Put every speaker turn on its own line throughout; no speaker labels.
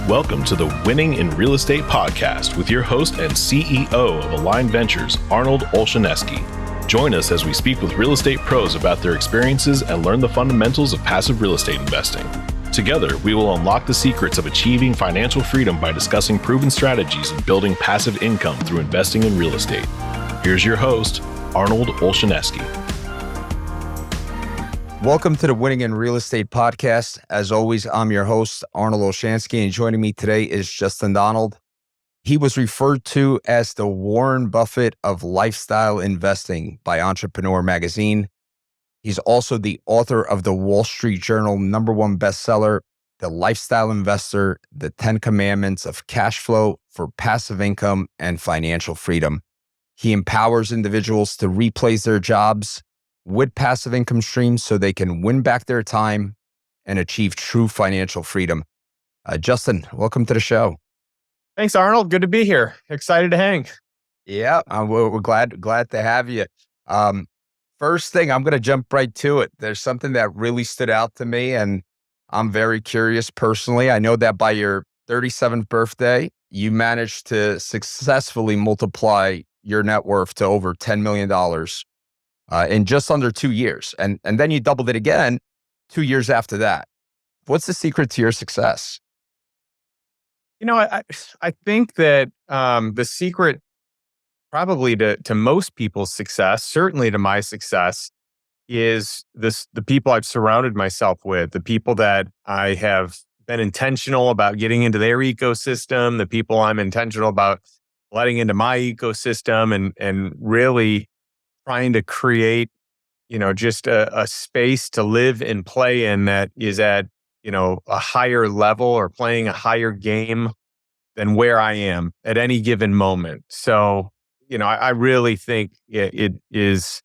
Welcome to the Winning in Real Estate podcast with your host and CEO of Aligned Ventures, Arnold Olshanesky. Join us as we speak with real estate pros about their experiences and learn the fundamentals of passive real estate investing. Together, we will unlock the secrets of achieving financial freedom by discussing proven strategies and building passive income through investing in real estate. Here's your host, Arnold Olshanesky.
Welcome to the Winning in Real Estate podcast. As always, I'm your host, Arnold Olshanesky, and joining me today is Justin Donald. He was referred to as the Warren Buffett of lifestyle investing by Entrepreneur Magazine. He's also the author of the Wall Street Journal #1 bestseller, The Lifestyle Investor, The 10 Commandments of Cash Flow for Passive Income and Financial Freedom. He empowers individuals to replace their jobs with passive income streams so they can win back their time and achieve true financial freedom. Justin, welcome to the show.
Thanks, Arnold. Good to be here. Excited to hang.
Yeah, we're glad to have you. First thing, I'm going to jump right to it. There's something that really stood out to me, and I'm very curious personally. I know that by your 37th birthday, you managed to successfully multiply your net worth to over $10 million. In just under 2 years. And then you doubled it again 2 years after that. What's the secret to your success?
You know, I think that the secret probably to most people's success, certainly to my success, is the people I've surrounded myself with, the people that I have been intentional about getting into their ecosystem, the people I'm intentional about letting into my ecosystem, and really trying to create, just a space to live and play in that is at, a higher level or playing a higher game than where I am at any given moment. So, I really think it is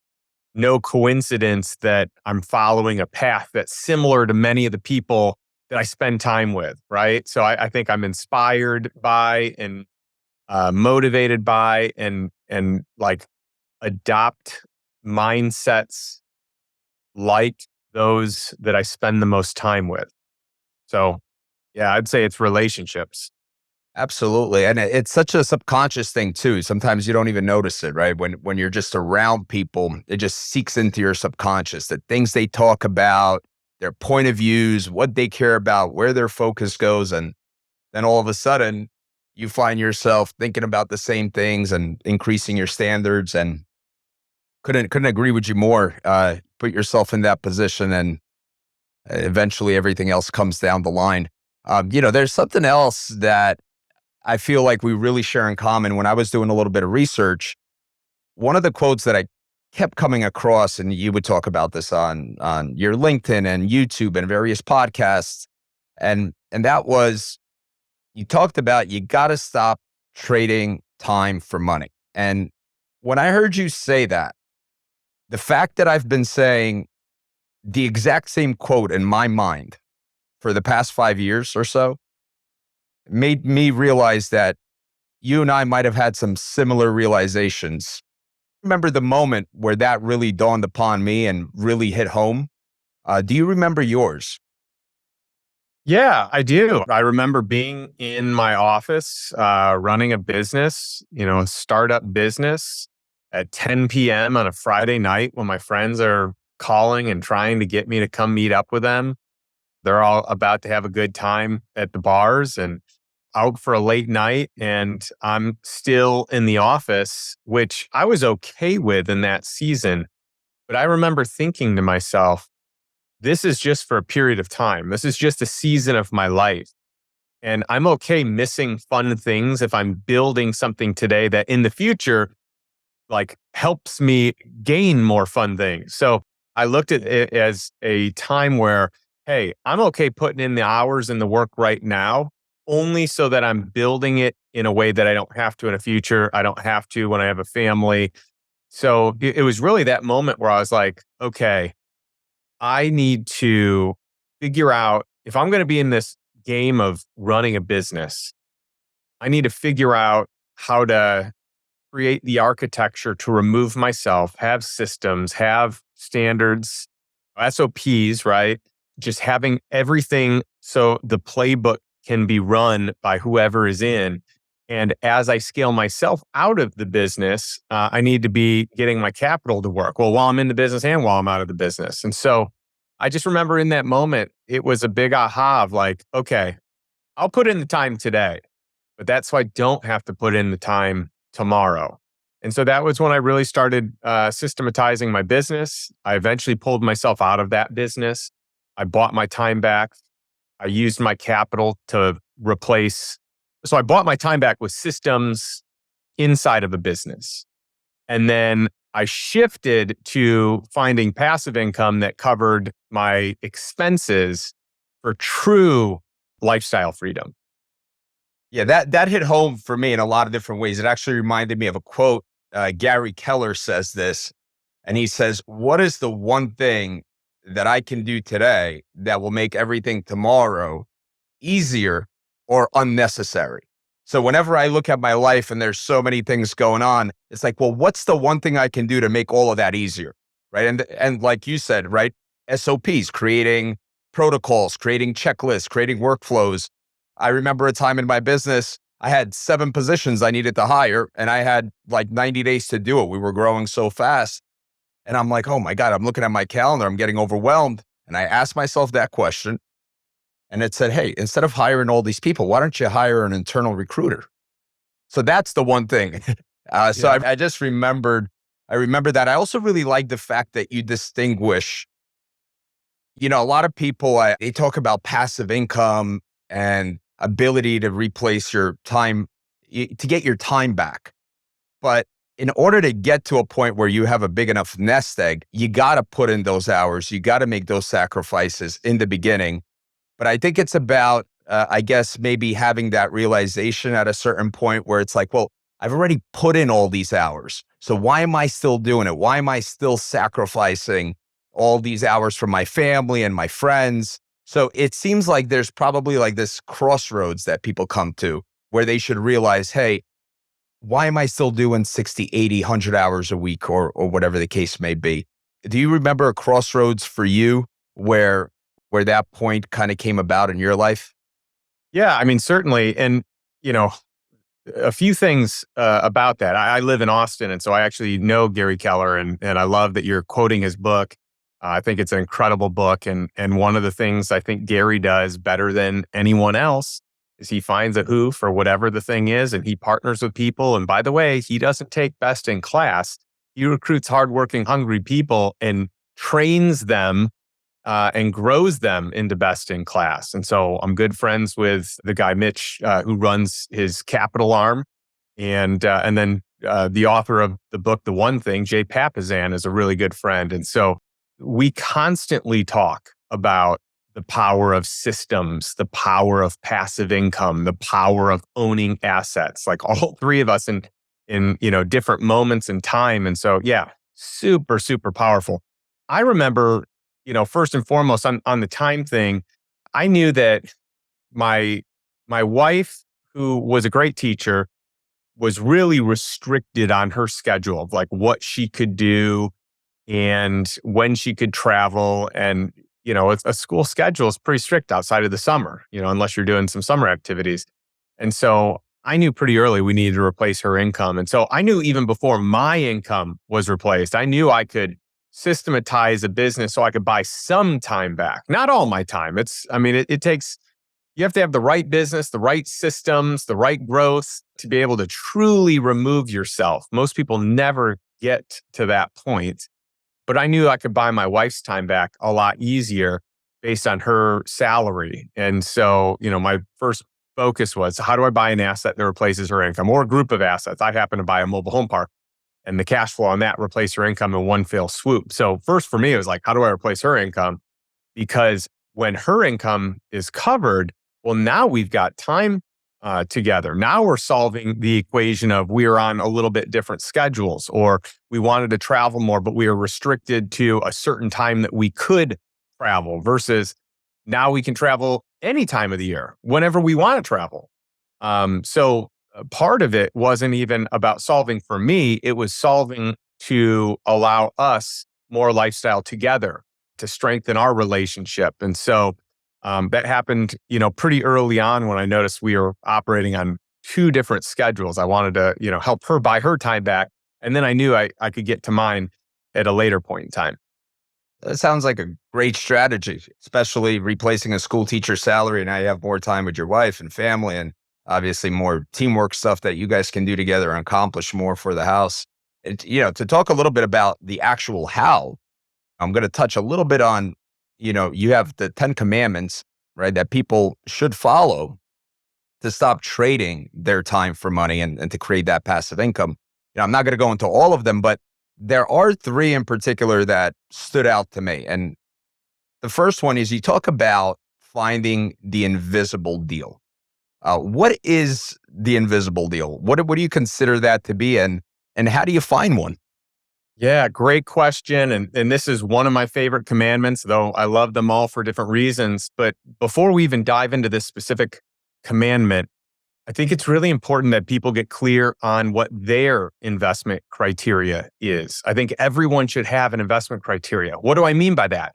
no coincidence that I'm following a path that's similar to many of the people that I spend time with, right? So I think I'm inspired by and motivated by and like adopt mindsets like those that I spend the most time with. So, yeah, I'd say it's relationships.
Absolutely. And it's such a subconscious thing too. Sometimes you don't even notice it, right? When you're just around people, it just seeks into your subconscious, the things they talk about, their point of views, what they care about, where their focus goes. And then all of a sudden you find yourself thinking about the same things and increasing your standards. And couldn't agree with you more. Put yourself in that position and eventually everything else comes down the line. There's something else that I feel like we really share in common. When I was doing a little bit of research, one of the quotes that I kept coming across, and you would talk about this on your LinkedIn and YouTube and various podcasts, and that was, you talked about you got to stop trading time for money. And when I heard you say that, the fact that I've been saying the exact same quote in my mind for the past 5 years or so made me realize that you and I might have had some similar realizations. Remember the moment where that really dawned upon me and really hit home? Do you remember yours?
Yeah, I do. I remember being in my office, running a business, a startup business at 10 p.m. on a Friday night when my friends are calling and trying to get me to come meet up with them. They're all about to have a good time at the bars and out for a late night. And I'm still in the office, which I was okay with in that season. But I remember thinking to myself, this is just for a period of time. This is just a season of my life. And I'm okay missing fun things if I'm building something today that in the future helps me gain more fun things. So I looked at it as a time where, hey, I'm okay putting in the hours and the work right now, only so that I'm building it in a way that I don't have to in the future. I don't have to when I have a family. So it was really that moment where I was like, okay, I need to figure out if I'm going to be in this game of running a business, I need to figure out how to create the architecture to remove myself, have systems, have standards, SOPs, right? Just having everything so the playbook can be run by whoever is in. And as I scale myself out of the business, I need to be getting my capital to work. Well, while I'm in the business and while I'm out of the business. And so I just remember in that moment, it was a big aha of like, okay, I'll put in the time today, but that's so I don't have to put in the time tomorrow. And so that was when I really started systematizing my business. I eventually pulled myself out of that business. I bought my time back. I used my capital to replace. So I bought my time back with systems inside of a business. And then I shifted to finding passive income that covered my expenses for true lifestyle freedom.
Yeah, that hit home for me in a lot of different ways. It actually reminded me of a quote. Gary Keller says this, and he says, "What is the one thing that I can do today that will make everything tomorrow easier or unnecessary?" So whenever I look at my life and there's so many things going on, it's like, well, what's the one thing I can do to make all of that easier, right? And like you said, right, SOPs, creating protocols, creating checklists, creating workflows. I remember a time in my business, I had 7 positions I needed to hire, and I had like 90 days to do it. We were growing so fast. And I'm like, oh my God, I'm looking at my calendar, I'm getting overwhelmed. And I asked myself that question. And it said, hey, instead of hiring all these people, why don't you hire an internal recruiter? So that's the one thing. I just remembered, I remember that. I also really like the fact that you distinguish, a lot of people, they talk about passive income and ability to replace your time, to get your time back. But in order to get to a point where you have a big enough nest egg, you got to put in those hours. You got to make those sacrifices in the beginning. But I think it's about, I guess, maybe having that realization at a certain point where it's like, well, I've already put in all these hours. So why am I still doing it? Why am I still sacrificing all these hours from my family and my friends? So it seems like there's probably like this crossroads that people come to where they should realize, hey, why am I still doing 60, 80, 100 hours a week or whatever the case may be? Do you remember a crossroads for you where that point kind of came about in your life?
Yeah, I mean, certainly. And, a few things about that. I live in Austin, and so I actually know Gary Keller, and I love that you're quoting his book. I think it's an incredible book. And one of the things I think Gary does better than anyone else is he finds a who for whatever the thing is, and he partners with people. And by the way, he doesn't take best in class. He recruits hardworking, hungry people and trains them and grows them into best in class. And so I'm good friends with the guy, Mitch, who runs his capital arm. And then the author of the book, The One Thing, Jay Papasan, is a really good friend. And so we constantly talk about the power of systems, the power of passive income, the power of owning assets, like all three of us in different moments in time. And so, yeah, super, super powerful. I remember, first and foremost on the time thing, I knew that my wife, who was a great teacher, was really restricted on her schedule of like what she could do and when she could travel. And, a school schedule is pretty strict outside of the summer, unless you're doing some summer activities. And so I knew pretty early we needed to replace her income. And so I knew even before my income was replaced, I knew I could systematize a business so I could buy some time back. Not all my time. It takes, you have to have the right business, the right systems, the right growth to be able to truly remove yourself. Most people never get to that point. But I knew I could buy my wife's time back a lot easier based on her salary. And so, my first focus was, how do I buy an asset that replaces her income or a group of assets? I happen to buy a mobile home park, and the cash flow on that replaced her income in one fell swoop. So first for me, it was like, how do I replace her income? Because when her income is covered, well, now we've got time together. Now we're solving the equation of we are on a little bit different schedules, or we wanted to travel more, but we are restricted to a certain time that we could travel versus now we can travel any time of the year, whenever we want to travel. So part of it wasn't even about solving for me. It was solving to allow us more lifestyle together to strengthen our relationship. And so That happened, pretty early on when I noticed we were operating on two different schedules. I wanted to, help her buy her time back. And then I knew I could get to mine at a later point in time.
That sounds like a great strategy, especially replacing a school teacher salary. Now you have more time with your wife and family, and obviously more teamwork stuff that you guys can do together and accomplish more for the house. To talk a little bit about the actual how, I'm going to touch a little bit on, you have the 10 commandments, right, that people should follow to stop trading their time for money and to create that passive income. I'm not going to go into all of them, but there are three in particular that stood out to me. And the first one is you talk about finding the invisible deal. What is the invisible deal? What do you consider that to be? And how do you find one?
Yeah, great question. And this is one of my favorite commandments, though I love them all for different reasons. But before we even dive into this specific commandment, I think it's really important that people get clear on what their investment criteria is. I think everyone should have an investment criteria. What do I mean by that?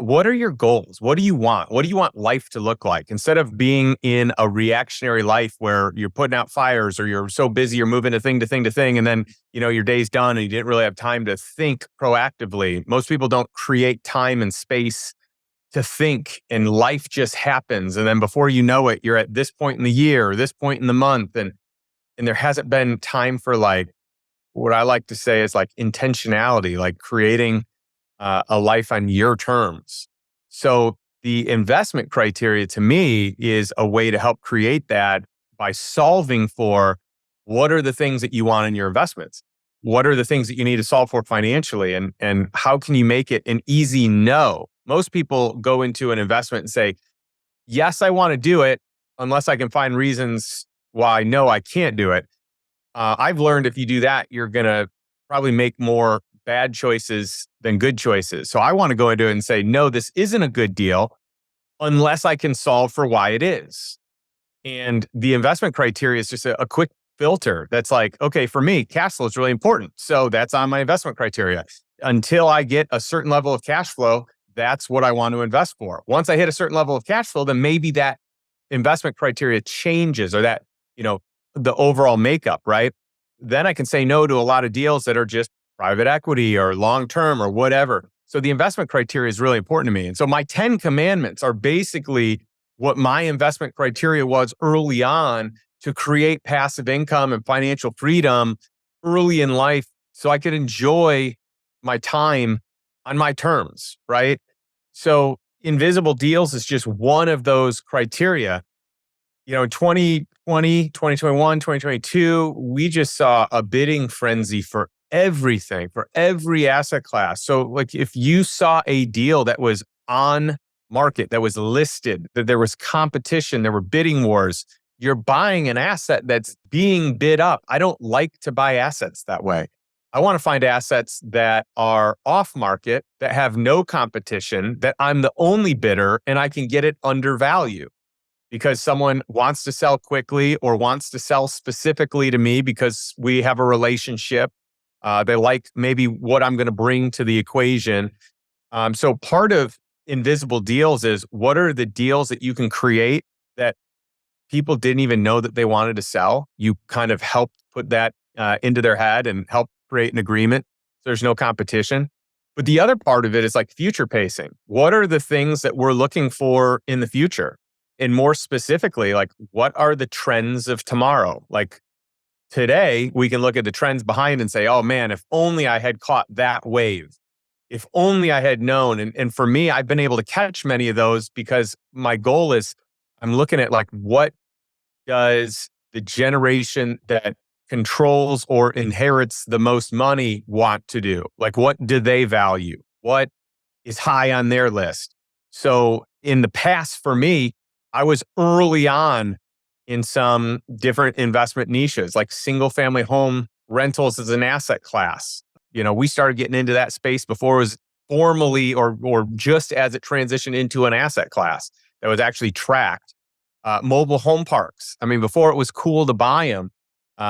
What are your goals? What do you want? What do you want life to look like? Instead of being in a reactionary life where you're putting out fires or you're so busy, you're moving to thing to thing to thing, and then, your day's done and you didn't really have time to think proactively. Most people don't create time and space to think, and life just happens. And then before you know it, you're at this point in the year or this point in the month. And there hasn't been time for what I like to say is intentionality, like creating a life on your terms. So the investment criteria to me is a way to help create that by solving for what are the things that you want in your investments? What are the things that you need to solve for financially? And how can you make it an easy no? Most people go into an investment and say, yes, I want to do it, unless I can find reasons why no, I can't do it. I've learned if you do that, you're going to probably make more bad choices than good choices. So I want to go into it and say, no, this isn't a good deal unless I can solve for why it is. And the investment criteria is just a quick filter that's like, okay, for me, cash flow is really important. So that's on my investment criteria. Until I get a certain level of cash flow, that's what I want to invest for. Once I hit a certain level of cash flow, then maybe that investment criteria changes, or that, the overall makeup, right? Then I can say no to a lot of deals that are just private equity or long-term or whatever. So the investment criteria is really important to me. And so my 10 commandments are basically what my investment criteria was early on to create passive income and financial freedom early in life so I could enjoy my time on my terms, right? So invisible deals is just one of those criteria. 2020, 2021, 2022, we just saw a bidding frenzy for everything, for every asset class. So if you saw a deal that was on market, that was listed, that there was competition, there were bidding wars, you're buying an asset that's being bid up. I don't like to buy assets that way. I want to find assets that are off market, that have no competition, that I'm the only bidder and I can get it under value because someone wants to sell quickly or wants to sell specifically to me because we have a relationship. They like maybe what I'm going to bring to the equation. So part of invisible deals is what are the deals that you can create that people didn't even know that they wanted to sell? You kind of help put that into their head and help create an agreement. So there's no competition. But the other part of it is future pacing. What are the things that we're looking for in the future? And more specifically, what are the trends of tomorrow? Today, we can look at the trends behind and say, oh man, if only I had caught that wave. If only I had known. And for me, I've been able to catch many of those because my goal is I'm looking at what does the generation that controls or inherits the most money want to do? What do they value? What is high on their list? So in the past, for me, I was early on in some different investment niches, like single family home rentals as an asset class. We started getting into that space before it was formally or just as it transitioned into an asset class that was actually tracked. Mobile home parks. I mean, before it was cool to buy them,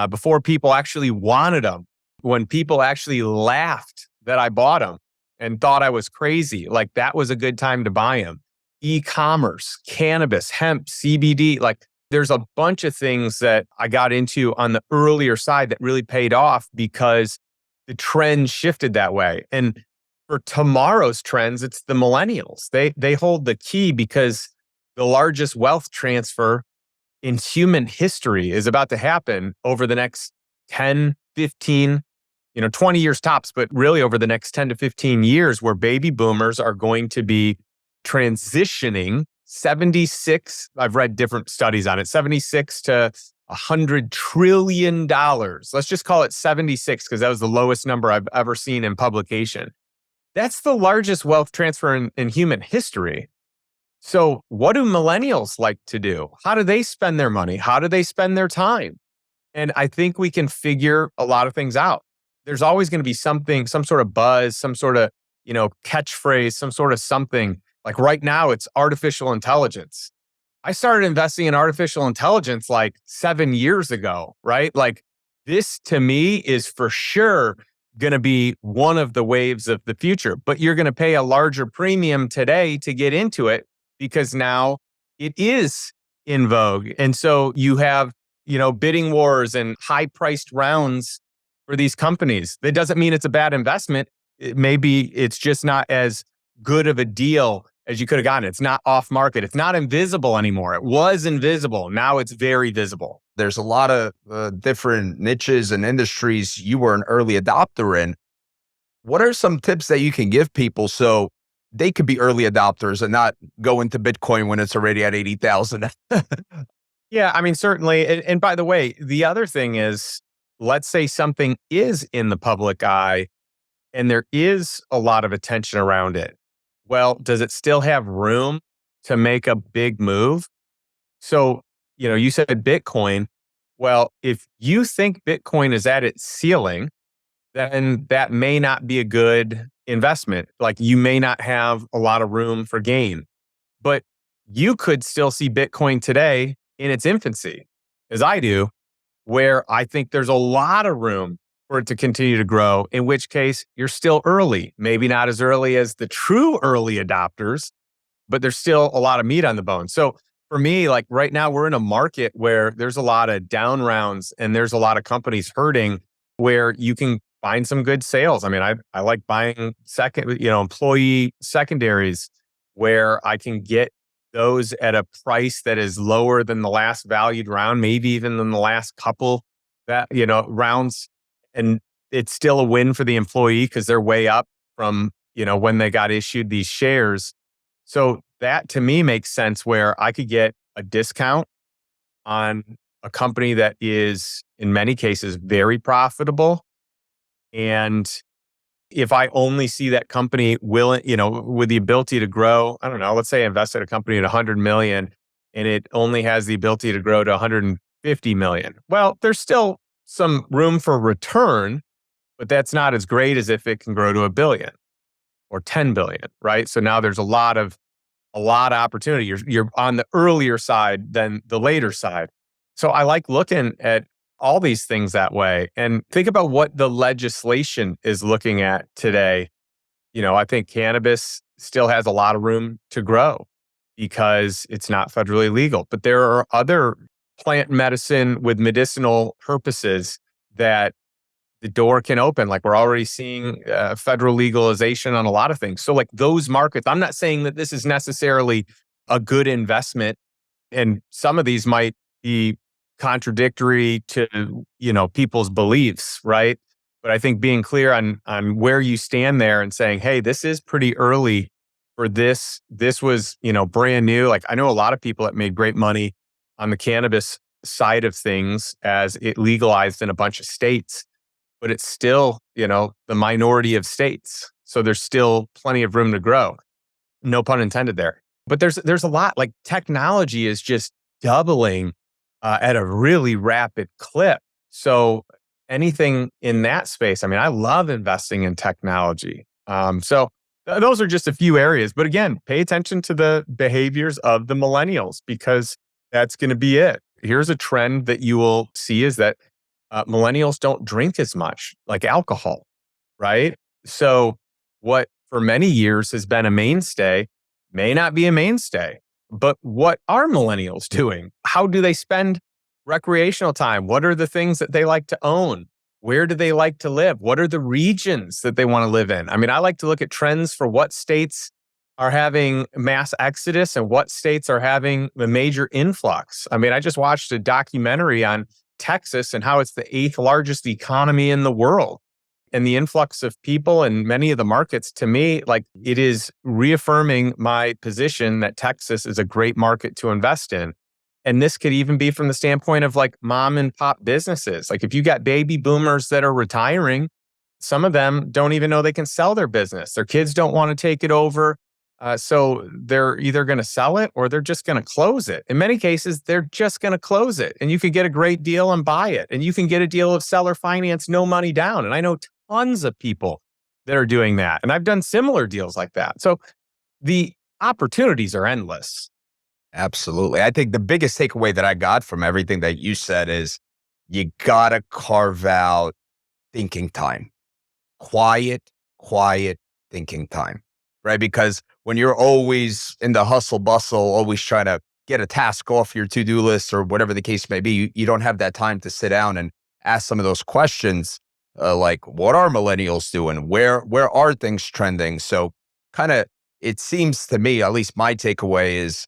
before people actually wanted them, when people actually laughed that I bought them and thought I was crazy, that was a good time to buy them. e-commerce, cannabis, hemp, CBD. Like there's a bunch of things that I got into on the earlier side that really paid off because the trend shifted that way. And for tomorrow's trends, it's the millennials. They hold the key because the largest wealth transfer in human history is about to happen over the next 10, 15, 20 years tops, but really over the next 10 to 15 years, where baby boomers are going to be transitioning 76, I've read different studies on it, 76 to $100 trillion. Let's just call it 76 because that was the lowest number I've ever seen in publication. That's the largest wealth transfer in human history. So what do millennials like to do? How do they spend their money? How do they spend their time? And I think we can figure a lot of things out. There's always going to be something, some sort of buzz, some sort of, catchphrase, some sort of something. Like right now, it's artificial intelligence. I started investing in artificial intelligence like 7 years ago, right? Like this to me is for sure going to be one of the waves of the future, but you're going to pay a larger premium today to get into it because now it is in vogue. And so you have, bidding wars and high priced rounds for these companies. That doesn't mean it's a bad investment. Maybe it's just not as good of a deal as you could have gotten. It's not off market. It's not invisible anymore. It was invisible. Now it's very visible.
There's a lot of different niches and industries you were an early adopter in. What are some tips that you can give people so they could be early adopters and not go into Bitcoin when it's already at 80,000?
Yeah, I mean, certainly. And by the way, the other thing is, let's say something is in the public eye and there is a lot of attention around it. Well, does it still have room to make a big move? So, you said Bitcoin. Well, if you think Bitcoin is at its ceiling, then that may not be a good investment. Like you may not have a lot of room for gain, but you could still see Bitcoin today in its infancy, as I do, where I think there's a lot of room for it to continue to grow, in which case you're still early, maybe not as early as the true early adopters, but there's still a lot of meat on the bone. So for me, like right now, we're in a market where there's a lot of down rounds and there's a lot of companies hurting where you can find some good sales. I mean, I like buying employee secondaries where I can get those at a price that is lower than the last valued round, maybe even than the last couple rounds. And it's still a win for the employee because they're way up from, when they got issued these shares. So that to me makes sense where I could get a discount on a company that is in many cases very profitable. And if I only see that company willing, with the ability to grow, I don't know, let's say I invest in a company at 100 million and it only has the ability to grow to 150 million. Well, there's still some room for return, but that's not as great as if it can grow to 1 billion or 10 billion, right? So now there's a lot of opportunity. You're on the earlier side than the later side. So I like looking at all these things that way. And think about what the legislation is looking at today. I think cannabis still has a lot of room to grow because it's not federally legal. But there are other plant medicine with medicinal purposes that the door can open. Like we're already seeing federal legalization on a lot of things. So like those markets, I'm not saying that this is necessarily a good investment. And some of these might be contradictory to, people's beliefs, right? But I think being clear on where you stand there and saying, hey, this is pretty early for this. This was, brand new. Like I know a lot of people that made great money on the cannabis side of things as it legalized in a bunch of states, but it's still, the minority of states. So there's still plenty of room to grow. No pun intended there. But there's a lot, like technology is just doubling at a really rapid clip. So anything in that space, I mean, I love investing in technology. So those are just a few areas. But again, pay attention to the behaviors of the millennials because that's going to be it. Here's a trend that you will see is that millennials don't drink as much, like alcohol, right? So what for many years has been a mainstay may not be a mainstay. But what are millennials doing? How do they spend recreational time? What are the things that they like to own? Where do they like to live? What are the regions that they want to live in? I mean, I like to look at trends for what states are having mass exodus and what states are having a major influx. I mean, I just watched a documentary on Texas and how it's the 8th largest economy in the world. And the influx of people in many of the markets, to me, like it is reaffirming my position that Texas is a great market to invest in. And this could even be from the standpoint of like mom and pop businesses. Like if you got baby boomers that are retiring, some of them don't even know they can sell their business. Their kids don't want to take it over. So they're either going to sell it or they're just going to close it. In many cases, they're just going to close it. And you can get a great deal and buy it. And you can get a deal of seller finance, no money down. And I know tons of people that are doing that. And I've done similar deals like that. So the opportunities are endless.
Absolutely. I think the biggest takeaway that I got from everything that you said is you got to carve out thinking time, quiet thinking time, right? Because when you're always in the hustle bustle, always trying to get a task off your to-do list or whatever the case may be, you don't have that time to sit down and ask some of those questions. Like what are millennials doing? Where are things trending? So kind of, it seems to me, at least my takeaway is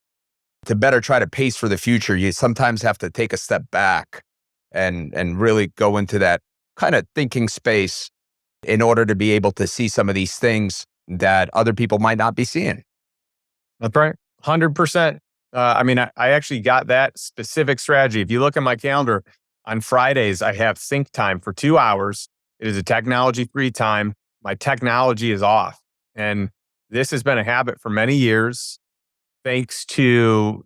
to better try to pace for the future, you sometimes have to take a step back and really go into that kind of thinking space in order to be able to see some of these things that other people might not be seeing.
That's right. 100%. I mean, I actually got that specific strategy. If you look at my calendar on Fridays, I have sync time for 2 hours. It is a technology-free time. My technology is off. And this has been a habit for many years, thanks to,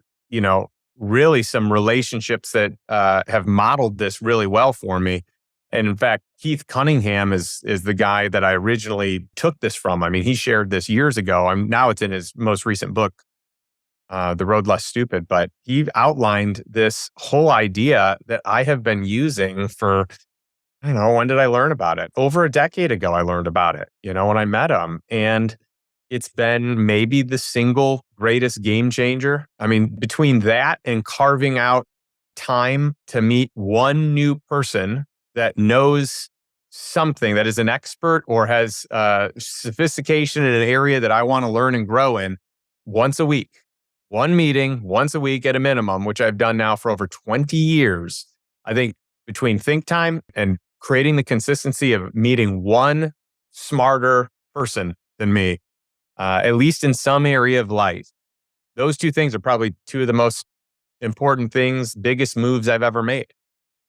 really some relationships that have modeled this really well for me. And in fact, Keith Cunningham is the guy that I originally took this from. I mean, he shared this years ago. Now it's in his most recent book, The Road Less Stupid. But he outlined this whole idea that I have been using for, I don't know, when did I learn about it? Over a decade ago, I learned about it, when I met him. And it's been maybe the single greatest game changer. I mean, between that and carving out time to meet one new person that knows something, that is an expert or has sophistication in an area that I want to learn and grow in once a week. One meeting once a week at a minimum, which I've done now for over 20 years. I think between think time and creating the consistency of meeting one smarter person than me, at least in some area of life, those two things are probably two of the most important things, biggest moves I've ever made.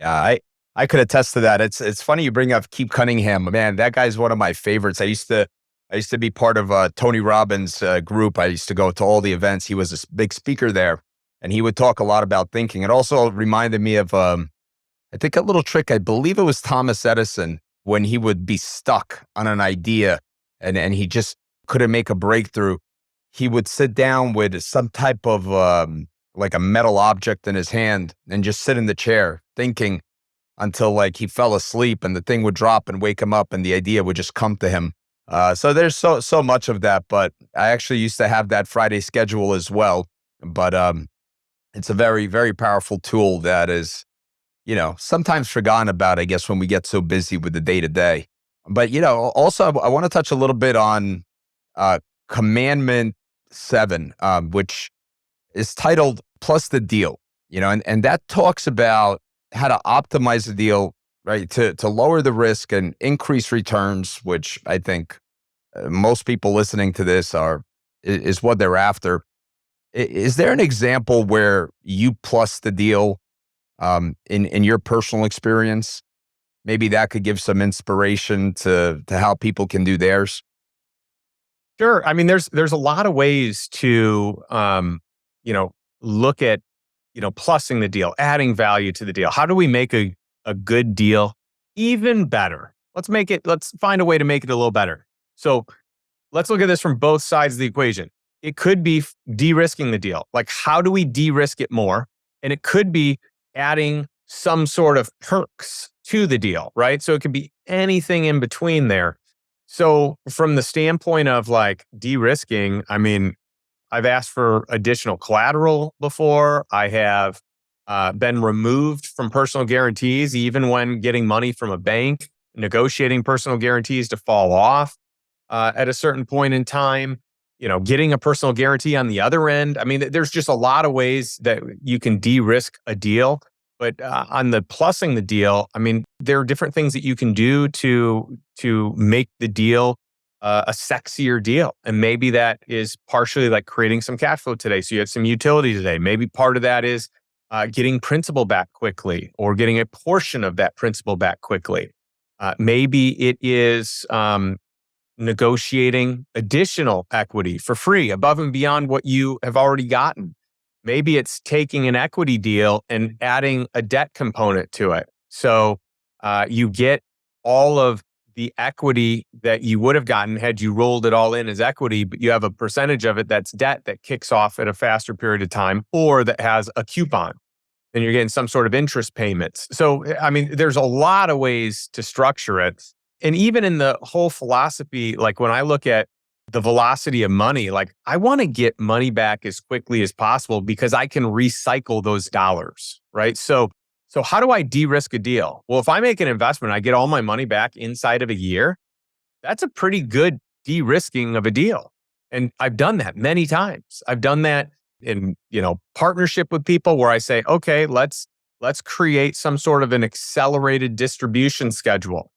Yeah, I could attest to that. It's funny you bring up Keith Cunningham. Man, that guy's one of my favorites. I used to be part of Tony Robbins' group. I used to go to all the events. He was a big speaker there, and he would talk a lot about thinking. It also reminded me of, I think, a little trick. I believe it was Thomas Edison when he would be stuck on an idea and he just couldn't make a breakthrough. He would sit down with some type of like a metal object in his hand and just sit in the chair thinking until like he fell asleep and the thing would drop and wake him up and the idea would just come to him. So there's so much of that, but I actually used to have that Friday schedule as well. But it's a very, very powerful tool that is, sometimes forgotten about, I guess, when we get so busy with the day to day. But, also I want to touch a little bit on Commandment 7, which is titled Plus the Deal, and that talks about how to optimize the deal, right? To lower the risk and increase returns, which I think most people listening to this is what they're after. Is there an example where you plus the deal in your personal experience? Maybe that could give some inspiration to how people can do theirs.
Sure. I mean, there's a lot of ways to, look at, plussing the deal, adding value to the deal. How do we make a good deal even better? Let's find a way to make it a little better. So let's look at this from both sides of the equation. It could be de-risking the deal. Like, how do we de-risk it more? And it could be adding some sort of perks to the deal, right? So it could be anything in between there. So from the standpoint of like de-risking, I mean, I've asked for additional collateral before. I have been removed from personal guarantees, even when getting money from a bank, negotiating personal guarantees to fall off at a certain point in time. Getting a personal guarantee on the other end. I mean, there's just a lot of ways that you can de-risk a deal. But on the plussing the deal, I mean, there are different things that you can do to make the deal a sexier deal. And maybe that is partially like creating some cash flow today. So you have some utility today. Maybe part of that is getting principal back quickly or getting a portion of that principal back quickly. Maybe it is negotiating additional equity for free above and beyond what you have already gotten. Maybe it's taking an equity deal and adding a debt component to it. So you get all of the equity that you would have gotten had you rolled it all in as equity, but you have a percentage of it that's debt that kicks off at a faster period of time or that has a coupon. And you're getting some sort of interest payments. So, I mean, there's a lot of ways to structure it. And even in the whole philosophy, like when I look at the velocity of money, like I want to get money back as quickly as possible because I can recycle those dollars, right? So how do I de-risk a deal? Well, if I make an investment, I get all my money back inside of a year. That's a pretty good de-risking of a deal. And I've done that many times. I've done that in, partnership with people where I say, okay, let's create some sort of an accelerated distribution schedule.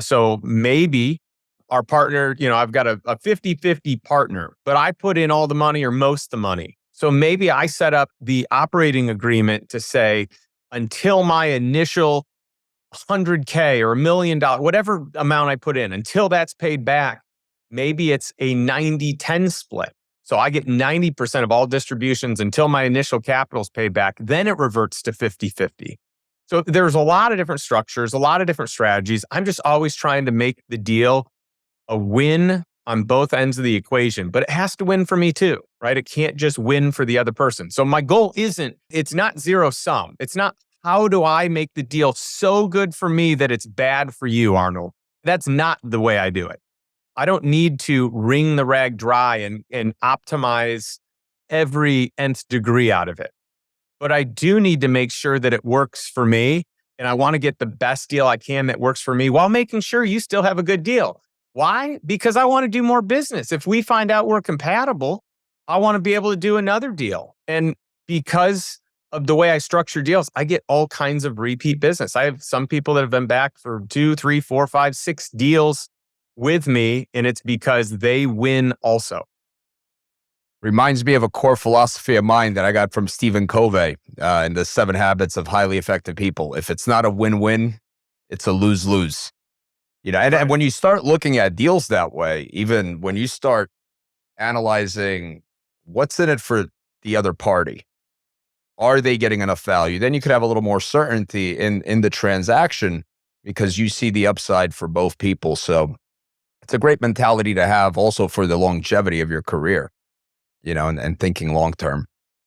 So maybe our partner, I've got a 50-50 partner, but I put in all the money or most of the money. So maybe I set up the operating agreement to say, until my initial $100K or $1 million, whatever amount I put in, until that's paid back, maybe it's a 90-10 split. So I get 90% of all distributions until my initial capital is paid back. Then it reverts to 50-50. So there's a lot of different structures, a lot of different strategies. I'm just always trying to make the deal a win on both ends of the equation, but it has to win for me too, right? It can't just win for the other person. So my goal it's not zero sum. It's not how do I make the deal so good for me that it's bad for you, Arnold. That's not the way I do it. I don't need to wring the rag dry and optimize every nth degree out of it. But I do need to make sure that it works for me. And I want to get the best deal I can that works for me while making sure you still have a good deal. Why? Because I want to do more business. If we find out we're compatible, I want to be able to do another deal. And because of the way I structure deals, I get all kinds of repeat business. I have some people that have been back for 2, 3, 4, 5, 6 deals with me, and it's because they win also.
Reminds me of a core philosophy of mine that I got from Stephen Covey in the 7 Habits of Highly Effective People. If it's not a win-win, it's a lose-lose. And when you start looking at deals that way, even when you start analyzing what's in it for the other party, are they getting enough value? Then you could have a little more certainty in the transaction because you see the upside for both people. So it's a great mentality to have also for the longevity of your career, and thinking long term.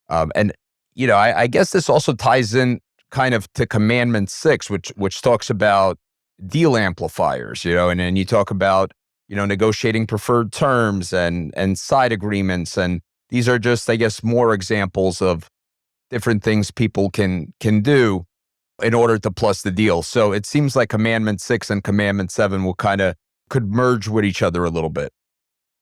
I guess this also ties in kind of to Commandment 6, which talks about deal amplifiers, and then you talk about, negotiating preferred terms and side agreements. And these are just, I guess, more examples of different things people can do in order to plus the deal. So it seems like Commandment 6 and Commandment 7 could merge with each other a little bit.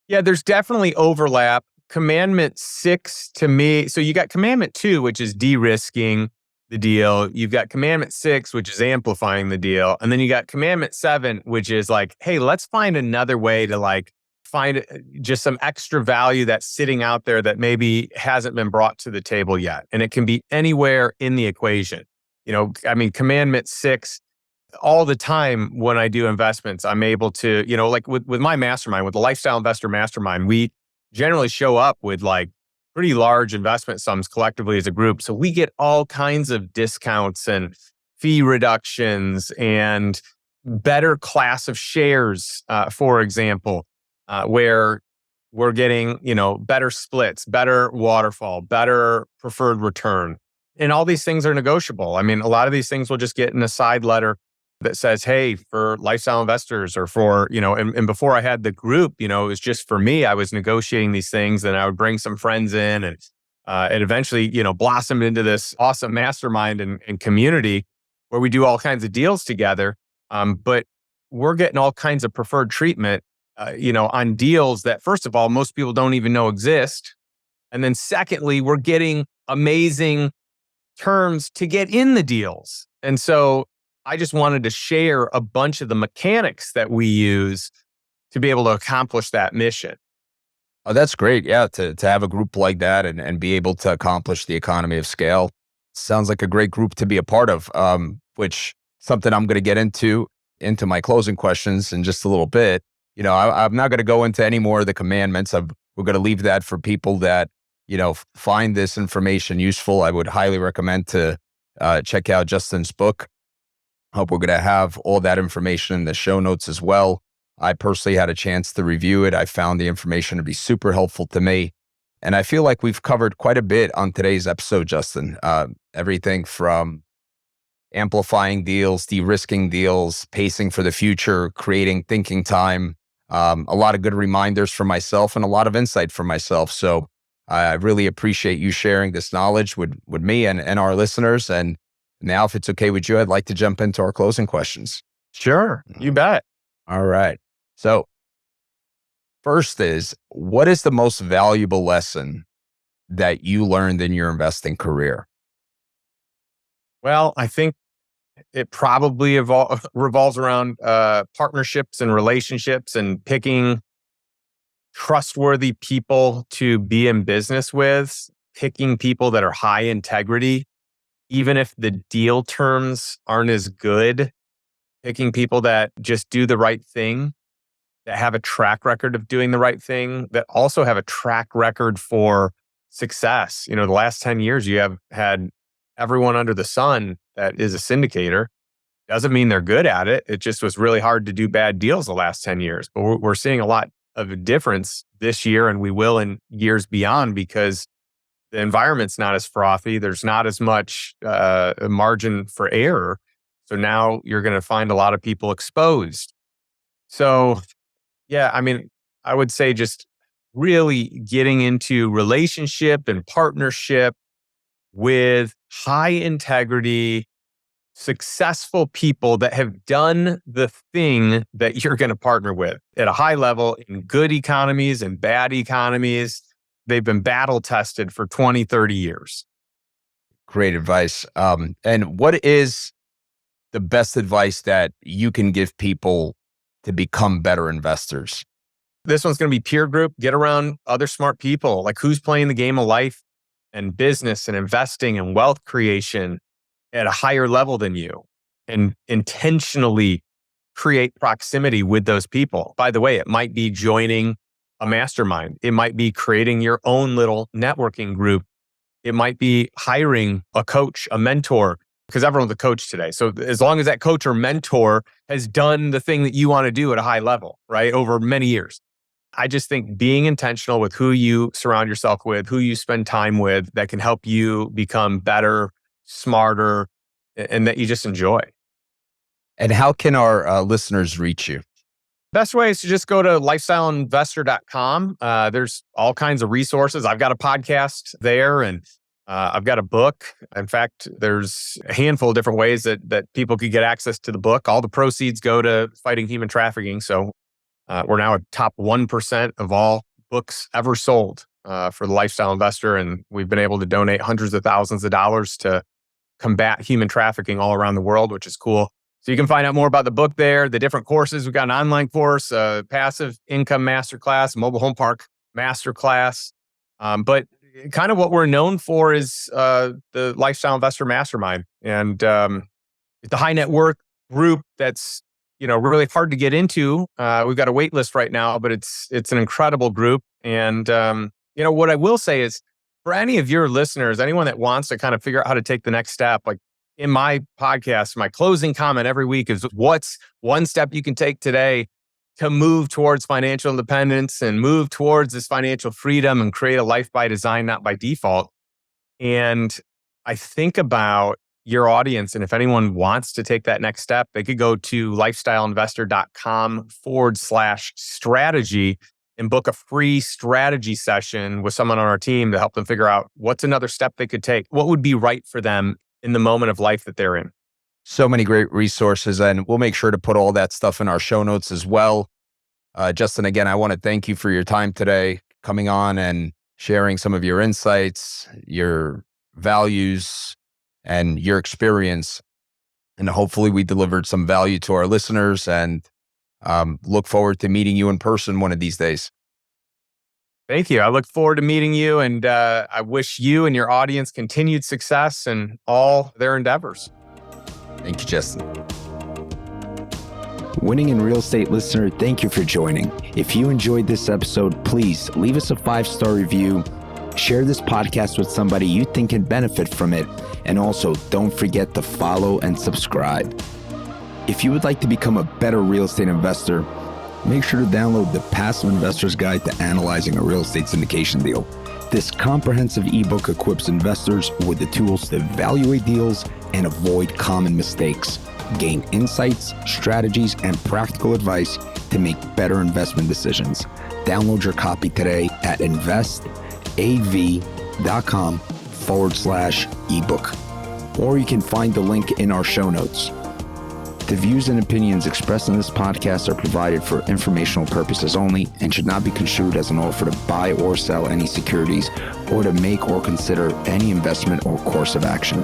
Yeah, there's definitely overlap. Commandment 6 to me, so you got Commandment 2, which is de-risking the deal. You've got Commandment 6, which is amplifying the deal. And then you got Commandment 7, which is like, hey, let's find another way to find just some extra value that's sitting out there that maybe hasn't been brought to the table yet. And it can be anywhere in the equation. Commandment 6, all the time when I do investments, I'm able to, like with my mastermind, with the Lifestyle Investor Mastermind, we generally show up with pretty large investment sums collectively as a group. So we get all kinds of discounts and fee reductions and better class of shares, for example, where we're getting, better splits, better waterfall, better preferred return. And all these things are negotiable. I mean, a lot of these things will just get in a side letter that says, hey, for lifestyle investors or for, and before I had the group, it was just for me. I was negotiating these things and I would bring some friends in and it eventually, blossomed into this awesome mastermind and community where we do all kinds of deals together. But we're getting all kinds of preferred treatment, on deals that, first of all, most people don't even know exist. And then secondly, we're getting amazing terms to get in the deals. And so I just wanted to share a bunch of the mechanics that we use to be able to accomplish that mission.
Oh, that's great. Yeah, to have a group like that and be able to accomplish the economy of scale sounds like a great group to be a part of. Which something I'm going to get into my closing questions in just a little bit. I'm not going to go into any more of the commandments. We're going to leave that for people that find this information useful. I would highly recommend to check out Justin's book. We're going to have all that information in the show notes as well. I personally had a chance to review it. I found the information to be super helpful to me. And I feel like we've covered quite a bit on today's episode, Justin. Everything from amplifying deals, de-risking deals, pacing for the future, creating thinking time, a lot of good reminders for myself and a lot of insight for myself. So I really appreciate you sharing this knowledge with me and our listeners. And now, if it's okay with you, I'd like to jump into our closing questions.
Sure, you bet.
All right. So first is, what is the most valuable lesson that you learned in your investing career?
Well, I think it probably revolves around partnerships and relationships and picking trustworthy people to be in business with, picking people that are high integrity, even if the deal terms aren't as good, picking people that just do the right thing, that have a track record of doing the right thing, that also have a track record for success. The last 10 years, you have had everyone under the sun that is a syndicator. Doesn't mean they're good at it. It just was really hard to do bad deals the last 10 years. But we're seeing a lot of a difference this year, and we will in years beyond, because the environment's not as frothy. There's not as much margin for error. So now you're going to find a lot of people exposed. So, yeah, I would say just really getting into relationship and partnership with high integrity, successful people that have done the thing that you're going to partner with at a high level in good economies and bad economies. They've been battle tested for 20, 30 years.
Great advice. And what is the best advice that you can give people to become better investors?
This one's going to be peer group. Get around other smart people. Like, who's playing the game of life and business and investing and wealth creation at a higher level than you, and intentionally create proximity with those people. By the way, it might be joining a mastermind. It might be creating your own little networking group. It might be hiring a coach, a mentor, because everyone's a coach today. So as long as that coach or mentor has done the thing that you want to do at a high level, right, over many years. I just think being intentional with who you surround yourself with, who you spend time with, that can help you become better, smarter, and that you just enjoy.
And how can our listeners reach you?
Best way is to just go to lifestyleinvestor.com. There's all kinds of resources. I've got a podcast there, and I've got a book. In fact, there's a handful of different ways that people could get access to the book. All the proceeds go to fighting human trafficking. So we're now a top 1% of all books ever sold for the lifestyle investor. And we've been able to donate hundreds of thousands of dollars to combat human trafficking all around the world, which is cool. So you can find out more about the book there, the different courses. We've got an online course, a passive income masterclass, mobile home park masterclass. But kind of what we're known for is the Lifestyle Investor Mastermind. And the high net worth group that's really hard to get into. We've got a wait list right now, but it's an incredible group. And what I will say is, for any of your listeners, anyone that wants to kind of figure out how to take the next step, like in my podcast, my closing comment every week is, what's one step you can take today to move towards financial independence and move towards this financial freedom and create a life by design, not by default. And I think about your audience, and if anyone wants to take that next step, they could go to lifestyleinvestor.com/strategy and book a free strategy session with someone on our team to help them figure out what's another step they could take, what would be right for them in the moment of life that they're in.
So many great resources, and we'll make sure to put all that stuff in our show notes as well. Justin, again, I want to thank you for your time today, coming on and sharing some of your insights, your values, and your experience. And hopefully we delivered some value to our listeners, and look forward to meeting you in person one of these days.
Thank you. I look forward to meeting you, and I wish you and your audience continued success in all their endeavors.
Thank you, Justin.
Winning in Real Estate listener, thank you for joining. If you enjoyed this episode, please leave us a 5-star review, share this podcast with somebody you think can benefit from it, and also don't forget to follow and subscribe. If you would like to become a better real estate investor, make sure to download the Passive Investor's Guide to Analyzing a Real Estate Syndication Deal. This comprehensive ebook equips investors with the tools to evaluate deals and avoid common mistakes, gain insights, strategies, and practical advice to make better investment decisions. Download your copy today at investav.com/ebook, or you can find the link in our show notes. The views and opinions expressed in this podcast are provided for informational purposes only and should not be construed as an offer to buy or sell any securities or to make or consider any investment or course of action.